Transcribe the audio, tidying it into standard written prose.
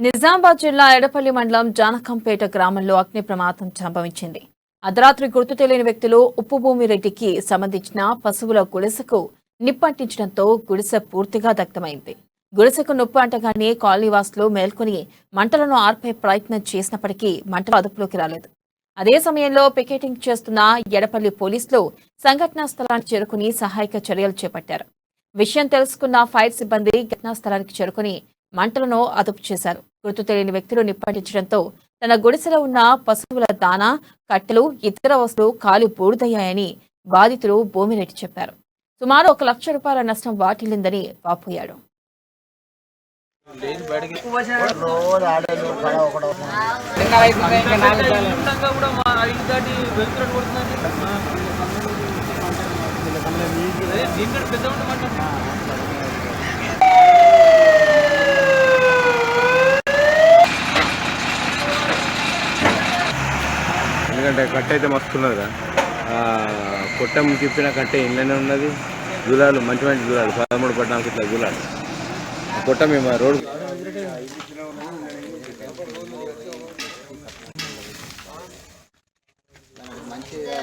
నిజామాబాద్ జిల్లా ఎడపల్లి మండలం జానకంపేట గ్రామంలో అగ్ని ప్రమాదం సంభవించింది. అర్ధరాత్రి గుర్తు తెలియని వ్యక్తులు ఉప్పుభూమి రెడ్డికి సంబంధించిన పశువుల గుడిసెకు నిప్పంటించడంతో గుడిసె పూర్తిగా దగ్ధమైంది. గుడిసెకు నిప్పు అంటగానే కాలనీవాసులు మేల్కొని మంటలను ఆర్పే ప్రయత్నం చేసినప్పటికీ మంటలు అదుపులోకి రాలేదు. అదే సమయంలో పికెటింగ్ చేస్తున్న ఎడపల్లి పోలీసులు సంఘటనా స్థలానికి చేరుకుని సహాయక చర్యలు చేపట్టారు. విషయం తెలుసుకున్న ఫైర్ సిబ్బంది ఘటనా స్థలానికి చేరుకుని మంటలను అదుపు చేశారు. గుర్తు తెలియని వ్యక్తులు నిప్పంటించడంతో తన గుడిసెలో ఉన్న పశువుల దానా, కట్టెలు, ఇతర వస్తువులు కాలి బూడిదయ్యాయని బాధితులు భూమిరెడ్డి చెప్పారు. సుమారు 1 లక్ష రూపాయల నష్టం వాటిల్లిందని వాపోయాడు. ఎందుకంటే కట్ట అయితే మస్తున్నది కదా, కొట్టం తిప్పిన కట్టే ఇంట్లోనే ఉన్నది. జూలాలు మంచి మంచి జూలాలు 13-14 ఇట్లా జూలాలు కొట్ట మేము రోడ్డు మంచిగా